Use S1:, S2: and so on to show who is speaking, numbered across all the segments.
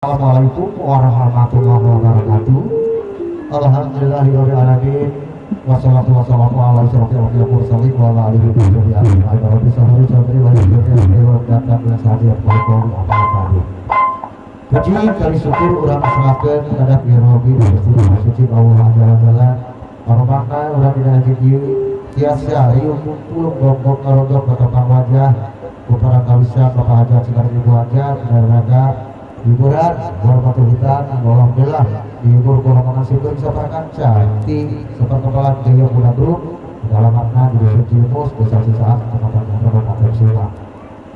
S1: Assalamualaikum warahmatullahi wabarakatuh. Alhamdulillahirobbilalamin. Wassalatu wassalamu ala asyrofil mursalin wa ala alihi wa sahbihi ajmain. Wa bismillahirrahmanirrahim. Puji kali syukur urang serahkeun kadak birobi suci Allah Ta'ala. Hormatna urang dina haji ieu tiasa ieu kumpul gombok ngarodok patopang wajah putra kawisa Bapak Hajat Sekar Ibu Hajat raga hiburan hormatul hitan alhamdulillah dihibur kurang mengasihkan sapakan cantik seperti kepala gaya muda grup dalam makna di dusun Cilmus desa Cisaat kecamatan Kabupaten Subang.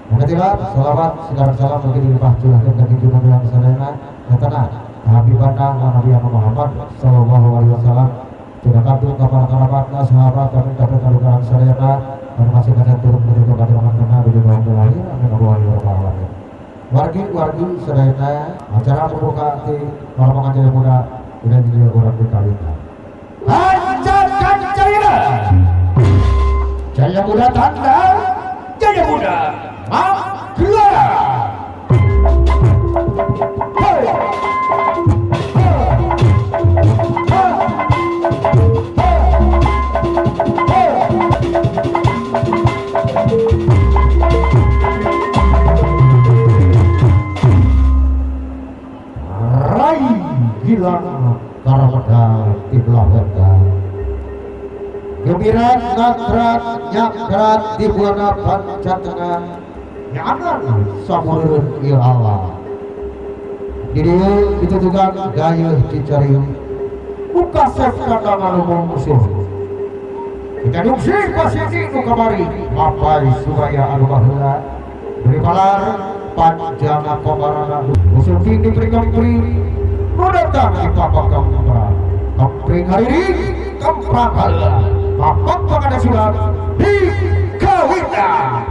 S1: Yang ketiga, salawat sekarang salam bagi dilimpah curahkan kaki junjungan yang sadayana dan tenang Habibana wa Nabi Muhammad sallallahu alaihi wasallam tidak kabur kepada kerabatna sahabat kami dapat kalukaran sadayana dan masih banyak turut menuju pada rahmatna bagi kaum lain amin Allahumma alamin. Wargi sedayana acara pembuka di Rombongan Jaya Muda udah jadi orang berkawin. Hancurkan Jaya Muda tanda Jaya Muda Manggelar. Hilang karamada tiblah harga gembira ngakrat nyakrat di buana pancatana nyaman samureun ieu Allah di dieu ditutugan gayeuh cicariung buka sef kadangan umum musuh kita dungsi pasiti nu kamari mapai supaya anu baheula beri palar panjang kobarana musuh tinggi pring datang di papak kampring hari ini kemprang halah papak pangada silat di kawinda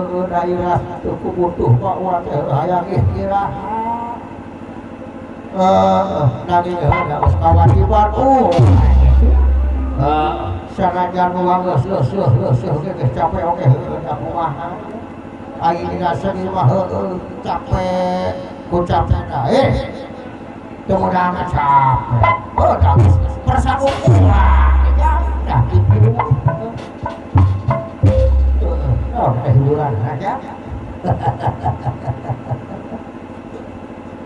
S1: daerah tuku butuh Pak Wate hayang kira nanging ada kewajiban sanajan uang leuh ge capek oge aku mah aing dirasa ieu mah capek ku capek teu modal capek dah persabuk urang dah kitu hiburan aja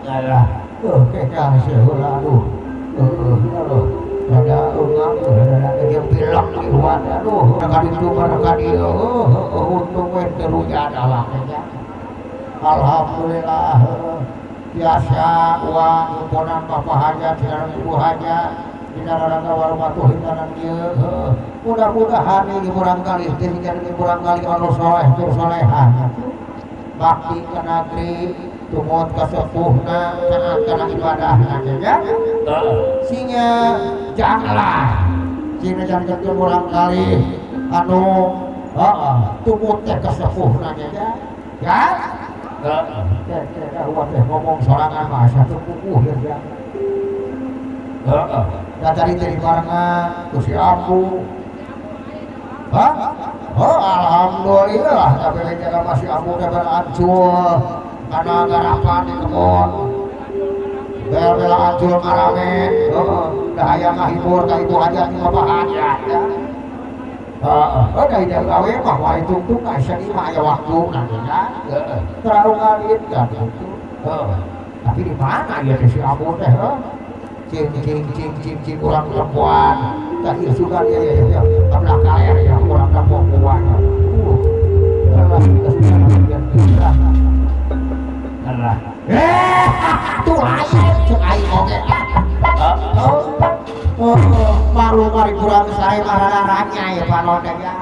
S1: alah kekal seheula aduh ada ungang ada jeung pilek di luar aduh ka ditu ka dieu untung we teu hujan Allah nya alhamdulillah biasa uang kumpulan bapak hajat sareng ibu hajat dina rarangga warmatuh hintanan ieu mudah-mudahan ini kurang kali ini kurang kali anu soleh tur solehan bakti ka negeri tumut ka sepuhna kana ibadahna ya sinya janganlah cina jangan kurang kali anu tumut teh ka sepuhna ya ngomong sorangan mah asa teu pupuh ya da tadi teh barengan ku si Abu alhamdulillah tapi jaga masih Abu teh berancul karena garapan di kebon bel-bel ancul marame da aya ngahibur ka ibu hajat di bapak hajat ya da ida gawe mah wae tungtung ka asa di mah aya waktu nantinya terlalu ngalit kan tapi di mana dia si Abu teh cing kurang perempuan tadi sudah ya kabla kaler ya kurang perempuan Allah Allah tuh lain cek aing oge malu mari kurang sae marana ya panon ya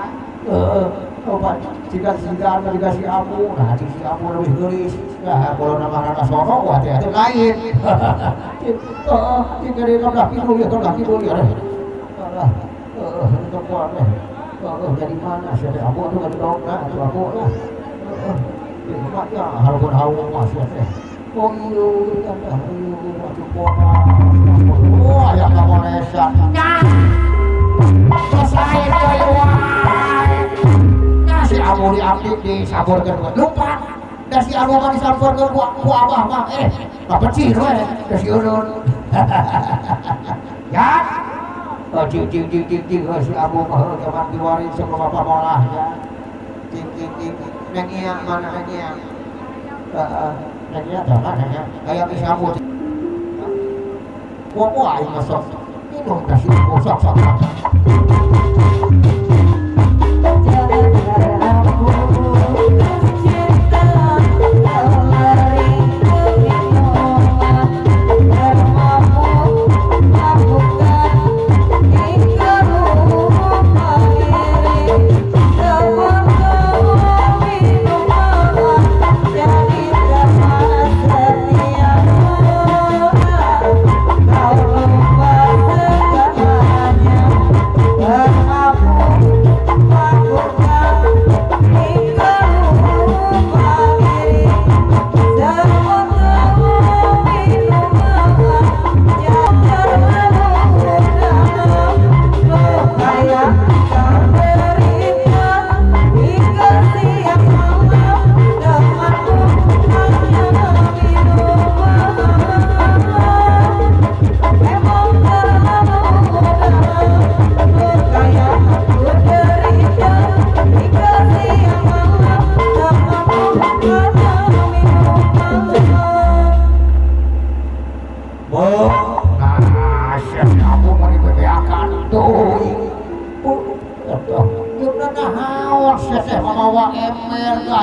S1: obat jika dikasih Abu nah si Abu lebih geulis nah kalau nama rana sono wah teh lain jika dia kaki dulu ya alah kekuat jadi mana sih Abu tuh kan dongna atuh aku lah ya harapun hawa masih teh oh iya kan atuh pola aya ka Malaysia selesai si Abu diabdi disaburkeun lupa da si Abu mah disaburkeun ku Abah mah papecih we da si Urun ya cing si Abu mah zaman diwaris sama bapak molah ya cing neng iya mana neng iya dah mana aya si Abu wah aing masuk minum da si Abu sok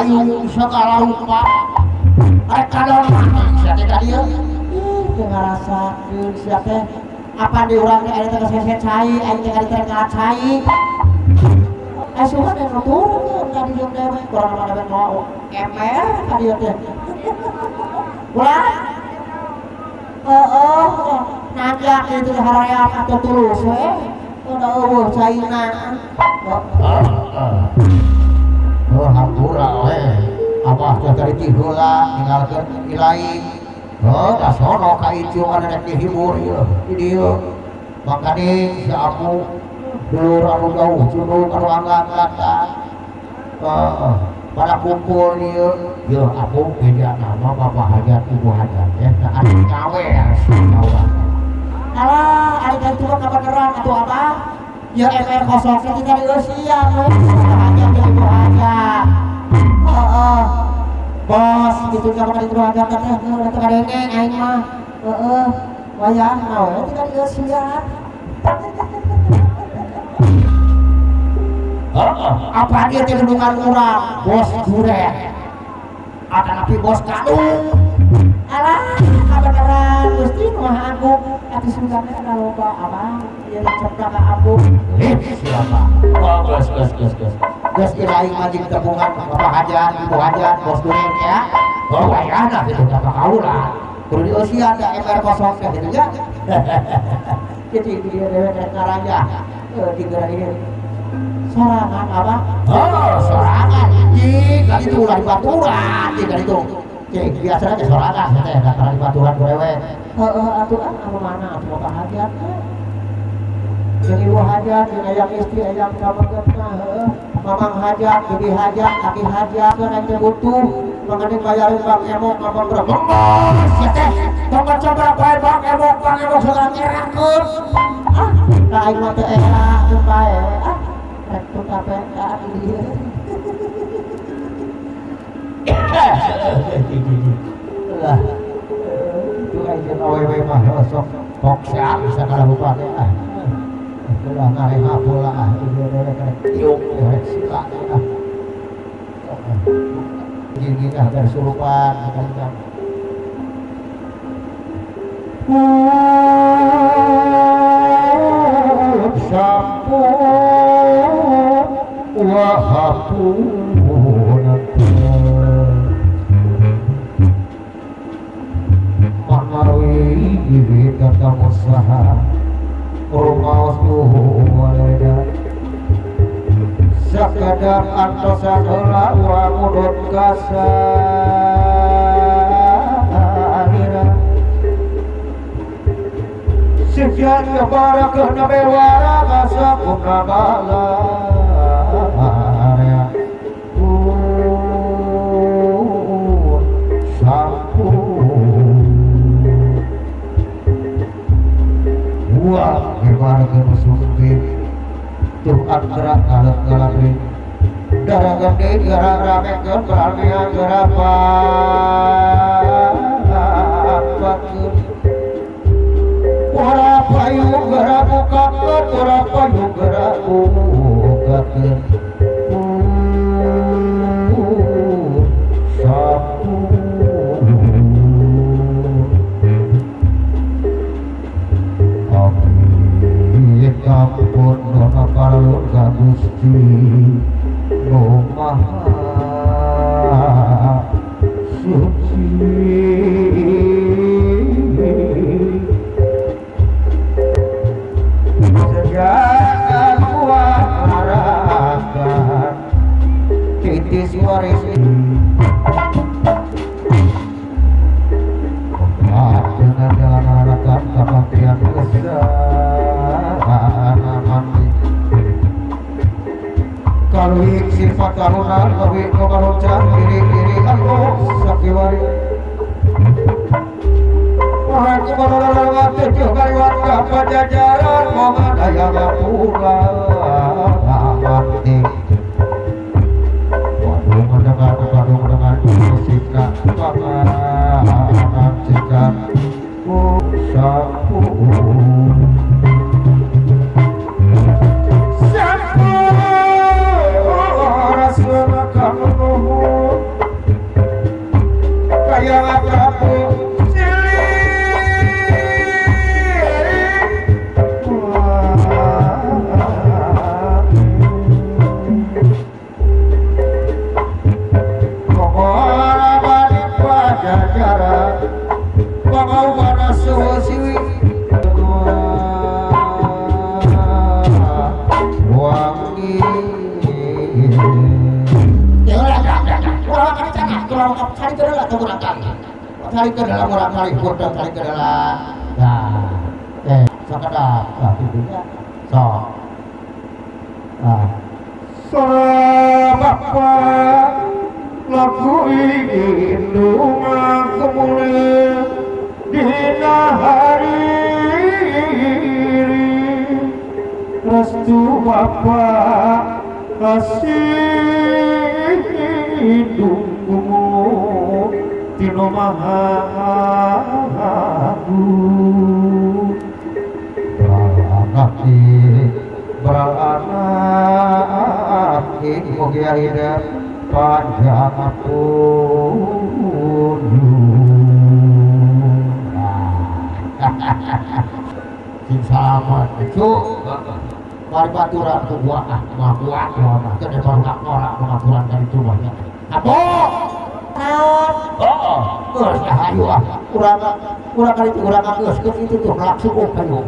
S1: gayung segala rupa rek kadon mana sia teh ka dieu teu ngarasakeun sia teh apa di urang teh aya teh keseset cai aing teh ka teh cai asuhan teh nuturun ka dieu teh kurang mana mau emer ka dieu teh ulah nanjak itu haraya atuh tulus we udah eueuh caina hampura we abah teh tadi tiheula ninggalkeun ilahi da sono ka ieu anu rek dihibur ieu di dieu makanya si Apu dulur anu jauh junuk anu angkat-angkat pada kumpul ieu Apu beda nama bapak hajat ibu hajat ya anu nyawe sawa alah ari ka itu kabar keran atuh abah ya MR kosong teh tinggal di usia hajat ibu hajat bos gitu kabar ibu hajat teh udah teu kadengeng aing mah wayang nawe tinggal di usia apa dia teh gedungan urang bos jurek akan api bos kadung alah kabeneran Gusti Maha Agung ati sunggamna ada loba abang ieu cepda ka Agung siapa geus ilahi majing tepungan bapak hajat ibu hajat bos jurek ya wayahna kitu ka kaula kudu di usia ada MR kosong teh kitu ya kitu dia dewek ngaraja di geura ini sorangan apa? Sorangan jika itu ulah di baturan jika itu biasanya ke sorangan teh datang di baturan wewe atuh anu mana atuh bapak hajat jeung ibu hajat jeung aya istri aya kabegetna mamang hajat bibi hajat laki hajat keur ente butuh mangane bayarin bang emok ngapon berapa ya teh tong coba bae bang emok segala ngerakeun da aing mah teh elak teu bae rek teu kapenda ieu lah itu aja awewe mah sok siap bisa kada lupa teh ulah ngareha pula ieu rek tiuk rek sila gini dari surupan kan sampun wahapun manarwi ibi kata usaha rumaos waleda sakadar antosan heula wa mudut kasahira sekian kebarakna bewara kasakuna bala area sampun wa kebarakna sukti tuh antara kalat kalapi darah gede darah ramekan berartian berapa apakun ora payu geraku kakek ora payu geraku kakek sapu kampun dona kalun ka Gusti Nu Maha Suci sejagat kuat harapan titis waris dengan jalan harapan kementerian kalau sifat karunan lebih kebarucan diri Allah sakiwari orang kebarunan tujuh kali warga pajajaran mengadaya ngapura mati Badung dengan musiknya panganan sikat sapu Bangau mana suhu siwi kali ke dalam orang kali bodoh kali ke dalam nah sekedap tipinya so Bapak lagu indung kemuliaan dina hari restu Bapak kasih hidupmu tino maha agung beranak mugia hidup panjang pun sing selamat itu mari baturan ke gua ngakuat ke depan orang pengaturan dari rumahnya apa geus ayo urang kali urang geus itu tuh langsung kayu